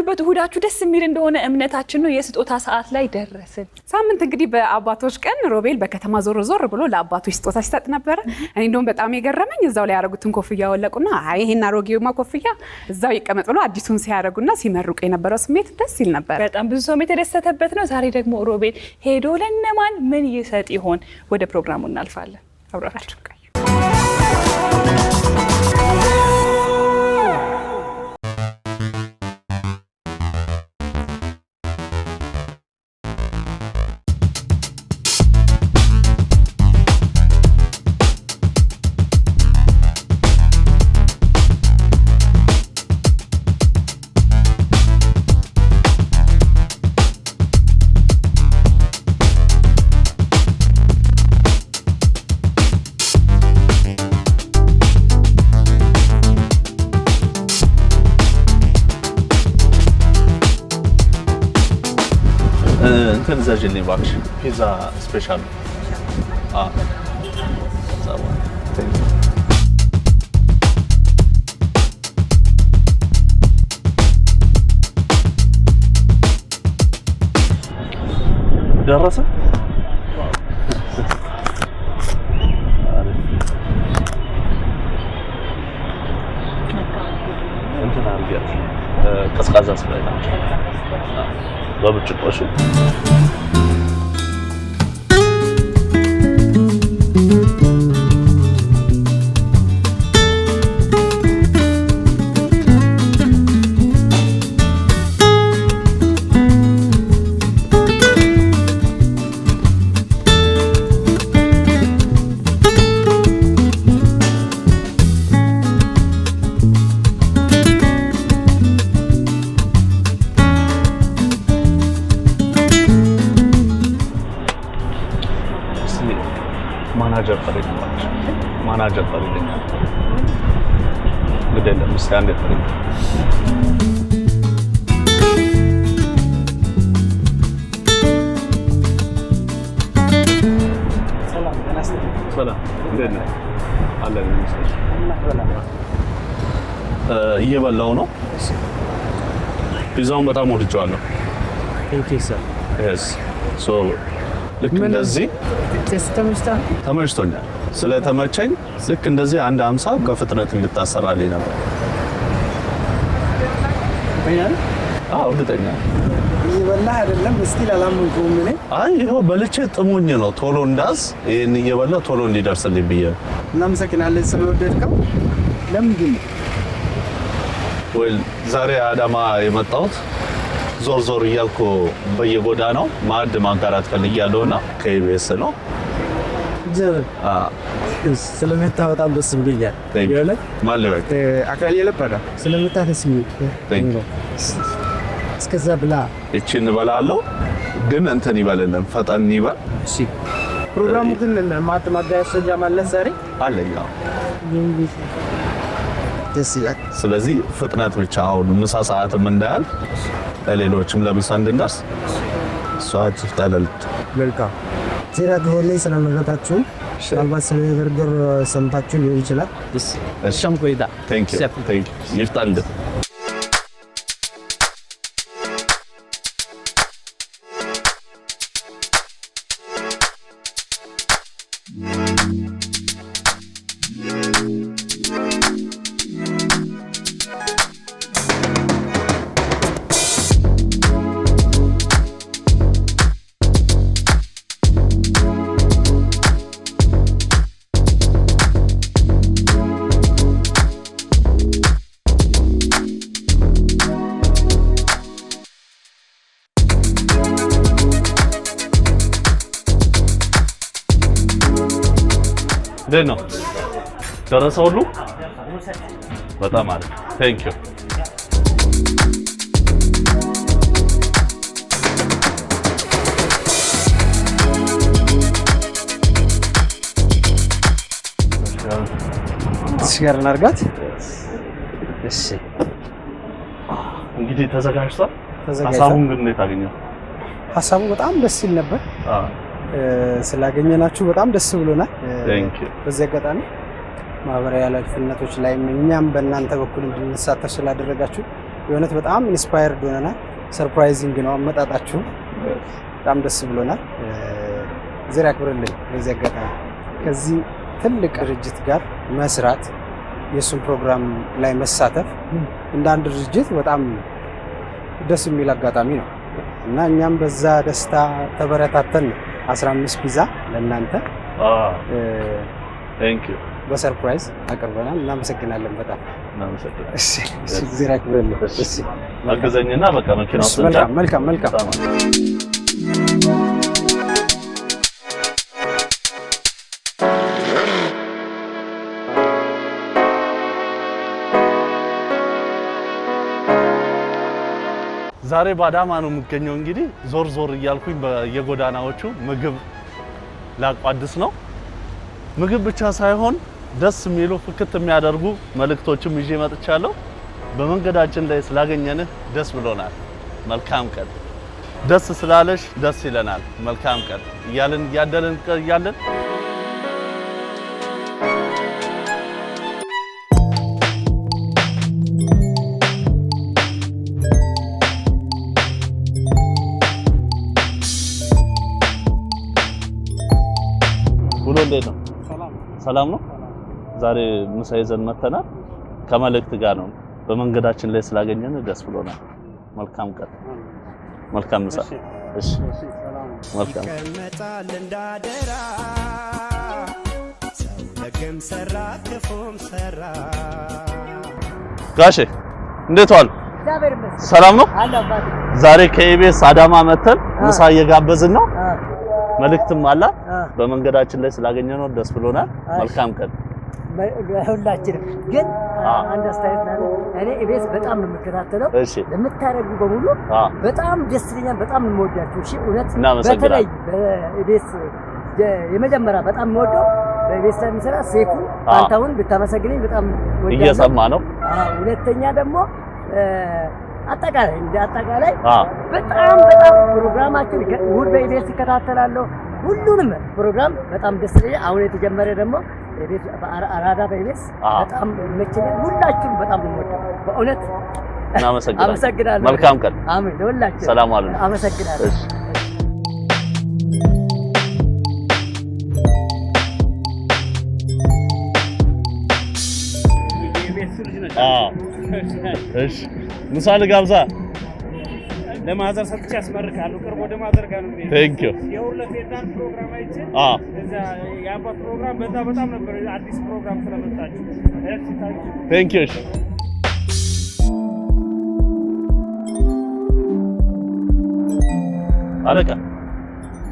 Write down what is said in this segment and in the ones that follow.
በያላችሁበት እሁዳችሁ ደስ የሚል እንደሆነ እምነታችን ነው። የስጦታ ሰዓት ላይ ደረስን። ሳምንት እንግዲህ በአባቶች ቀን ሮቤል በከተማ ዞር ብሎ ለአባቶች ስጦታ ሲሰጥ ነበር። እኔ እንደውም በጣም የገረመኝ እዛው ላይ ያረጉትን ኮፍያ ወለቁና አይ ይሄን አሮጌውማ ኮፍያ እዛው ይቀመጥ ብሎ አዲሱን ሲያረጉና ሲመርቁ የነበረው ስሜት ደስ ይል ነበር። በጣም ብዙ ሰው የተደሰተበት ነው። ዛሬ ደግሞ ሮቤል ሄዶ ለነማን ምን ይሰጥ ይሆን? ወደ ፕሮግራሙ እናልፋለን። አብራችሁ እንትን ዘጅልኝ እባክሽ ፒዛ ስፔሻል ደረሰ እንትን አርገት ቀዝቃዛ ስላይታችሁ በብርጭቆ እሺ ማናጀር ታደርገኛለህ ግዴለ ምስቲ አንዴ ታደርግ ሰላም እንዴት ነህ አለን ምስቲ እየበላሁ ነው ፒዛውን በጣም ወድጄዋለሁ ልክ እንደዚህ ተመችቶኛል ስለተመቸኝ ልክ እንደዚህ አንድ 50 በፍጥነት እንድታሰራልኝ ነበር በያን እርግጠኛ ይበላህ አይደለም እስቲ ላላምንኩም እኔ አይ ይሄው በልቼ ጥሙኝ ነው ቶሎ እንዳዝ ይሄን እየበላ ቶሎ እንዲደርስልኝ ብዬ እናመሰግናለን ስለወደድከው ለምንድን ወይ ዛሬ አዳማ የመጣሁት ዞር እያልኩ በየጎዳናው ማዕድ ማጋራት ፈልጊያለሁና ከኢቢኤስ ነው ስለመጣ በጣም ደስ ብሎኛል ይኸውልህ ማለበት አካል የለበዳ ስለመጣ ደስ ብሎኛል እስከዛ ብላ እቺን እበላለሁ ግን እንትን ይበልልን ፈጠን ይበል እሺ ፕሮግራሙ ግን ማዳያሰጃ ማለት ዛሬ አለኝ ደስ ይላል ስለዚህ ፍጥነት ብቻ አሁን ምሳ ሰዓትም እንዳያል ለሌሎችም ለምሳ እንድንደርስ ሰዓት ፍጠለልት መልካም ዜራ ገሆሌ ስለመረጣችሁ ምናልባት ስለ በርገር ሰምታችሁ ሊሆን ይችላል እሺም ቆይታ ቴንክ ዩ ይፍታል ደህና ደረሰ ሁሉ በጣም አሪፍ ቴንክ ዩ ሲጋር እናርጋት እሺ እንግዲህ ተዘጋጅቷል ሀሳቡን ግን እንዴት አገኘው ሀሳቡ በጣም ደስ ይል ነበር ስላገኘናችሁ በጣም ደስ ብሎናል በዚህ አጋጣሚ ማህበራዊ ኃላፊነቶች ላይ እኛም በእናንተ በኩል እንድንሳተፍ ስላደረጋችሁ የእውነት በጣም ኢንስፓየርድ ሆነናል። ሰርፕራይዚንግ ነው አመጣጣችሁ፣ በጣም ደስ ብሎናል። እግዚአብሔር ያክብርልኝ። በዚህ አጋጣሚ ከዚህ ትልቅ ድርጅት ጋር መስራት የእሱን ፕሮግራም ላይ መሳተፍ እንደ አንድ ድርጅት በጣም ደስ የሚል አጋጣሚ ነው እና እኛም በዛ ደስታ ተበረታተን 15 ፒዛ ለእናንተ በሰርፕራይዝ አቅርበናል። እናመሰግናለን በጣም እናመሰግናለን። እሺ እግዚአብሔር ያክብርልኝ። እሺ አገዘኝና በቃ መኪናው መልካም ዛሬ ባዳማ ነው የምገኘው። እንግዲህ ዞር እያልኩኝ በየጎዳናዎቹ ምግብ ላቋድስ ነው። ምግብ ብቻ ሳይሆን ደስ የሚሉ ፍክት የሚያደርጉ መልእክቶችም ይዤ መጥቻለሁ። በመንገዳችን ላይ ስላገኘንህ ደስ ብሎናል። መልካም ቀን። ደስ ስላለሽ ደስ ይለናል። መልካም ቀን እያልን እያለን እንዴት ነው? ሰላም ነው። ዛሬ ምሳ ይዘን መተናል። ከመልእክት ጋር ነው። በመንገዳችን ላይ ስላገኘን ደስ ብሎናል። መልካም ቀን፣ መልካም ምሳ። እሺ መልካም ይቀመጣል እንዳደራ ሰው ደግም ሰራ ክፉም ሰራ። ጋሼ እንዴት ዋሉ? ሰላም ነው። ዛሬ ከኢቢኤስ አዳማ መተን ምሳ እየጋበዝን ነው። መልእክትም አለ። በመንገዳችን ላይ ስላገኘነው ደስ ብሎናል። መልካም ቀን ሁላችንም። ግን አንድ አስተያየት ነው። እኔ ኢቢኤስ በጣም ነው የምከታተለው። ለምታደርጉ በሙሉ በጣም ደስ ይለኛል። በጣም ነው የምወዳችሁ። እሺ እውነት በተለይ በኢቢኤስ የመጀመሪያ በጣም የምወደው በኢቢኤስ ላይ የሚሰራ ሴፉ አንታውን ብታመሰግነኝ በጣም ወዳለሁ። እየሰማ ነው። ሁለተኛ ደግሞ አጠቃላይ በጣም ፕሮግራማችን እሑድ በኢቢኤስ ይከታተላለሁ። ሁሉንም ፕሮግራም በጣም ደስ ይለኛል። አሁን የተጀመረ ደግሞ ኢቢኤስ አራዳ በኢቢኤስ በጣም ይመቸኛል። ሁላችሁም በጣም ነው የምወደው በእውነት አመሰግናለሁ። መልካም ቀን። አሜን። ለሁላችሁ ሰላም አሉን። አመሰግናለሁ። እሺ ምሳ ልጋብዛ። ለማዘር ሰጥቼ ያስመርካሉ። ቅርብ ወደ ማዘር ጋር ነው። ቴንክ ዩ። የሁለት የታን ፕሮግራም አይቼ እዛ የአባት ፕሮግራም በጣም ነበር አዲስ ፕሮግራም ስለመጣችሁ። ቴንክ ዩ።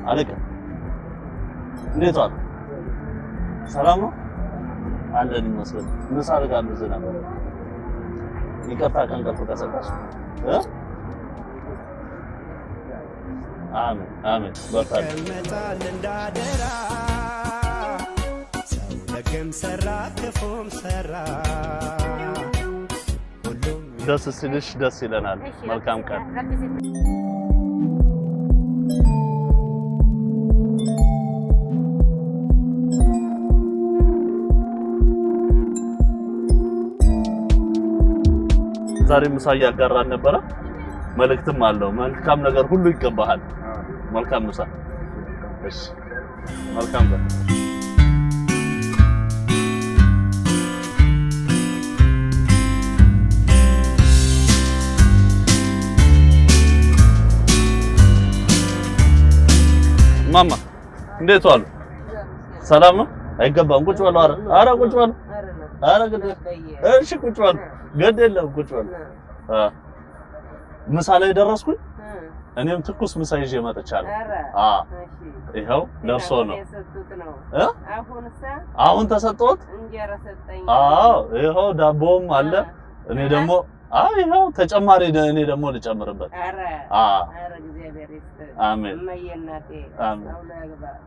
አለቃ እንዴት ዋል? ሰላም ነው አለን ይመስል ምሳ ልጋብዝ ነበር። ይቅርታ ከእንቅልፍ ቀሰቀስኩ። አሜን በርታ። ይቀመጣል እንዳደራ ሰው ደግም ሰራ ክፉም ሰራ። ደስ ሲልሽ ደስ ይለናል። መልካም ቀን። ዛሬ ምሳ እያጋራን ነበረ። መልእክትም አለው። መልካም ነገር ሁሉ ይገባሃል። መልካም ምሳ። እሺ መልካም ቀን። ማማ እንዴት ዋሉ? ሰላም ነው? አይገባም። ቁጭ በሉ። ኧረ ቁጭ በሉ። ኧረ እሺ ቁጭ በሉ። ግድ የለም ቁጭ በሉ። ምሳ ላይ ደረስኩኝ። እኔም ትኩስ ምሳ ይዤ መጥቻለሁ። ይኸው ደርሶ ነው። አሁን ተሰጥቶት እንጀራ ሰጠኝ። ይኸው ዳቦም አለ። እኔ ደግሞ ይኸው ተጨማሪ እኔ ደግሞ ልጨምርበት። እግዚአብሔር ይስጥ። አሜን።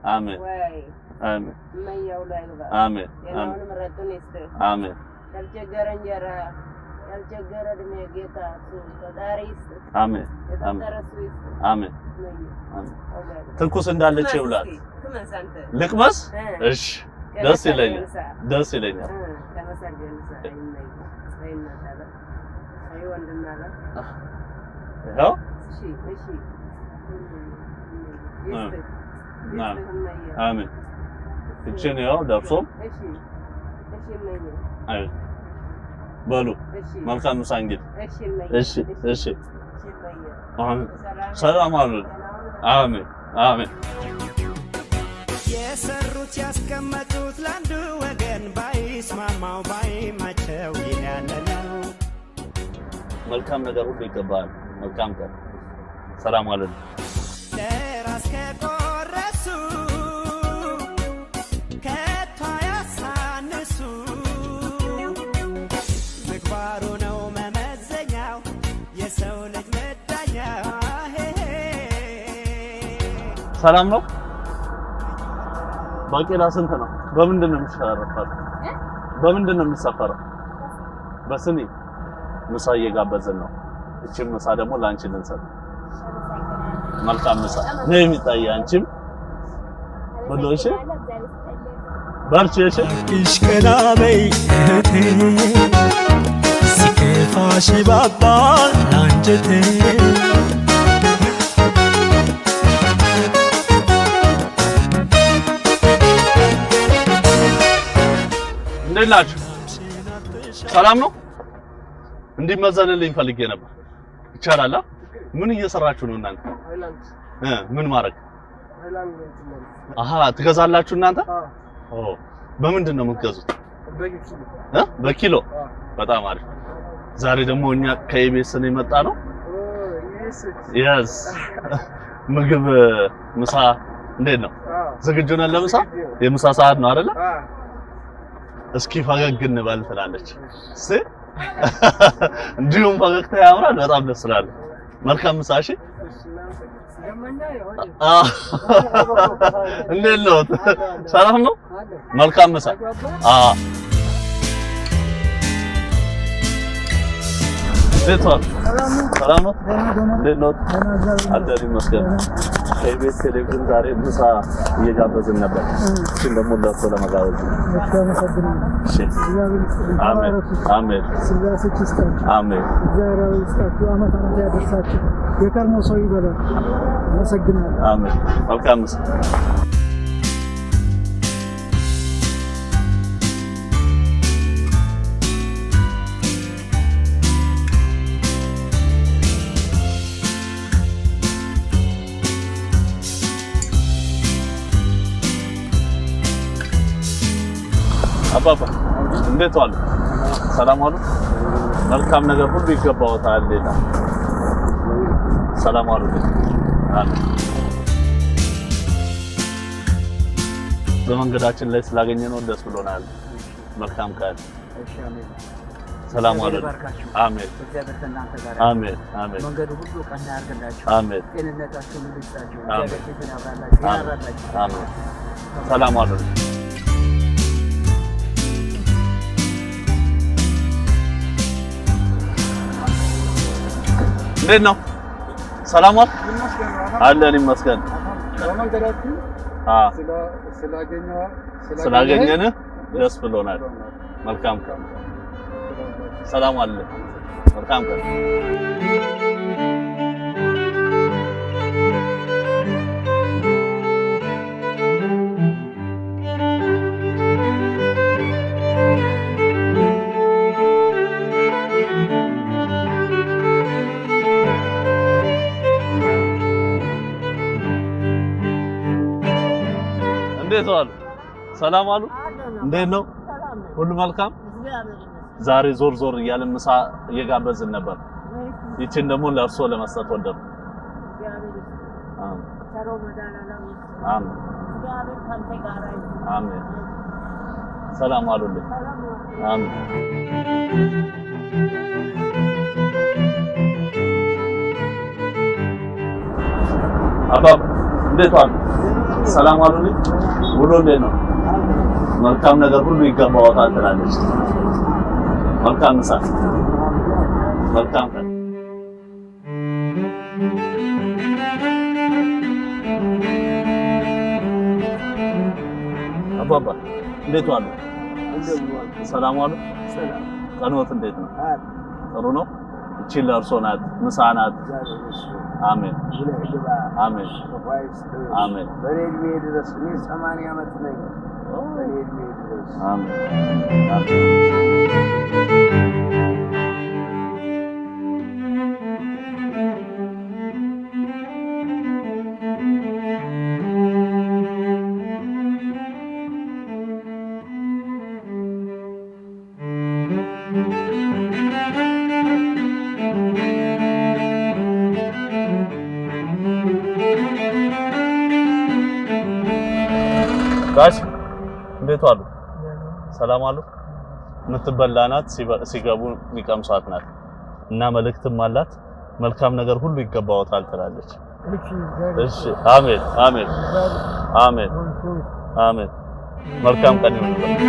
አሜን። አሜን። ያልቸገረ እንጀራ ያልቸገረ እድሜ ጌታ ፈጣሪ ይስጥ። አሜን። አሜን። ትኩስ እንዳለች ይውላል። ልቅመስ? እሺ ደስ ይለኛል። ይኸው አሜን። እችን ያው ደርሶም አይ በሉ መልካም ምሳ እንግዲህ እሺ ሰላም አሉ። አሜን አሜን። የሰሩት ያስቀመጡት ለአንዱ ወገን ባይስማማው ባይመቸው ይህ ያለ ነው። መልካም ነገር ሁሉ ይገባል። መልካም ቀን። ሰላም አሉ። ለራስ ከቆረሱ ከቶ ያሳንሱ ምግባሩ ነው መመዘኛው የሰው ልጅ መዳኛ። ሰላም ነው። ባቄላ ስንት ነው? በምንድን ነው የሚሸራረፈው? በምንድን ነው የሚሰፈረው? በስኒ ምሳ እየጋበዝን ነው። እቺ ምሳ ደግሞ ላንቺ ልንሰጥ። መልካም ምሳ ነው የሚጣይ። አንቺም ወዶሽ በርቺ። እሺ እሽከናበይ እህቴ ሲከፋሽ ባባ ላንጀቴ እንዴት ናችሁ? ሰላም ነው? እንዲመዘንልኝ ፈልጌ ነበር። ይቻላል? ምን እየሰራችሁ ነው እናንተ? ምን ማድረግ? አሃ ትገዛላችሁ እናንተ? በምንድን ነው የምትገዙት? በኪሎ። በጣም አሪፍ። ዛሬ ደግሞ እኛ ከኢቢኤስ ነው የመጣ ነው። ምግብ ምሳ እንዴት ነው? ዝግጁ ነን ለምሳ? የምሳ ሰዓት ነው አይደለ? እስኪ ፈገግ እንበል ትላለች። እንዲሁም ፈገግታ ያምራል። በጣም ደስ ይላል። መልካም ምሳ። እሺ እንዴት ነው? ሰላም ነው? መልካም ምሳ። ሰላም ነው? እንዴት ነው? አደሪ መስገን ከኢቢኤስ ቴሌቪዥን ዛሬ ምሳ እየጋበዝን ነበር። እሱን ደግሞ ለእርሶ ለመጋበዝ አሜን አሜን አሜን። እግዚአብሔር ይስጣችሁ፣ ዓመት ያደርሳችሁ፣ የከርሞ ሰው ይበላል። አመሰግናለሁ። አሜን። መልካም ምሳ። አባባ እንዴት ዋሉ? ሰላም ዋሉ? መልካም ነገር ሁሉ ይገባዎታል። ሌላ ሰላም ዋሉ? አሜን። በመንገዳችን ላይ ስላገኘነው ደስ ብሎናል። መልካም ቀን። ሰላም ዋሉ? አሜን አሜን አሜን። መንገዱ ሁሉ ቀና ያርግላችሁ። አሜን። ጤንነታችሁን ይስጣችሁ። አሜን እግዚአብሔር ያብራላችሁ። አሜን። ሰላም ዋሉ? እንዴት ነው? ሰላም ዋል? አለን ይመስገን። በመንገዳችን ስላገኘን ደስ ብሎናል። መልካም ቀን። ሰላም ዋል? መልካም ቀን። እንዴት ዋሉ? ሰላም ዋሉ? እንዴት ነው? ሁሉ መልካም? ዛሬ ዞር ዞር እያልን ምሳ እየጋበዝን ነበር። ይችን ደግሞ ለእርሶ ለመስጠት ወደድኩ። አሜን። ሰላም ዋሉልኝ። አሜን። አባባ እንዴት ዋሉ? ሰላም ዋሉልኝ። ውሎ እንዴት ነው? መልካም ነገር ሁሉ ይገባዎታል ትላለች። መልካም ምሳ። መልካም ቀን። አባባ እንዴት ዋሉ? ሰላም ዋሉ? ቀንዎት እንዴት ነው? ጥሩ ነው? እቺ ለእርሶ ናት፣ ምሳ ናት። አሜን አሜን አሜን። በሬድሜ ድረስ እኔ 80 ዓመት ነኝ። በሬድሜ ድረስ አሜን ጋሽ እንዴት ዋሉ? ሰላም አሉ? የምትበላ ናት፣ ሲገቡ የሚቀምሷት ናት እና መልእክትም አላት። መልካም ነገር ሁሉ ይገባዎታል ትላለች። እሺ አሜን አሜን አሜን አሜን። መልካም ቀን ይሁንልዎት።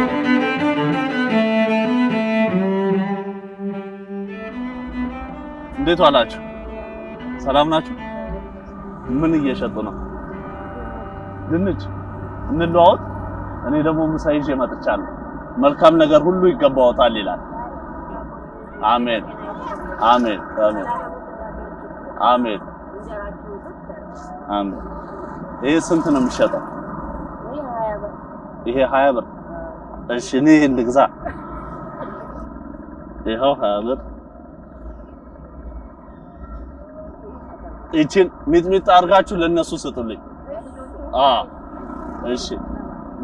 እንዴት ዋላችሁ? ሰላም ናችሁ? ምን እየሸጡ ነው? ድንች እንለዋወጥ። እኔ ደግሞ ምሳ ይዤ መጥቻለሁ። መልካም ነገር ሁሉ ይገባዎታል ይላል። አሜን አሜን አሜን አሜን አሜን። ይሄ ስንት ነው የሚሸጠው? ይሄ 20 ብር። እሺ እኔ ይሄን ልግዛ። ይሄው 20 ብር። እቺን ሚጥሚጣ አድርጋችሁ ለነሱ ስጡልኝ። እሺ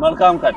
መልካም ቀን።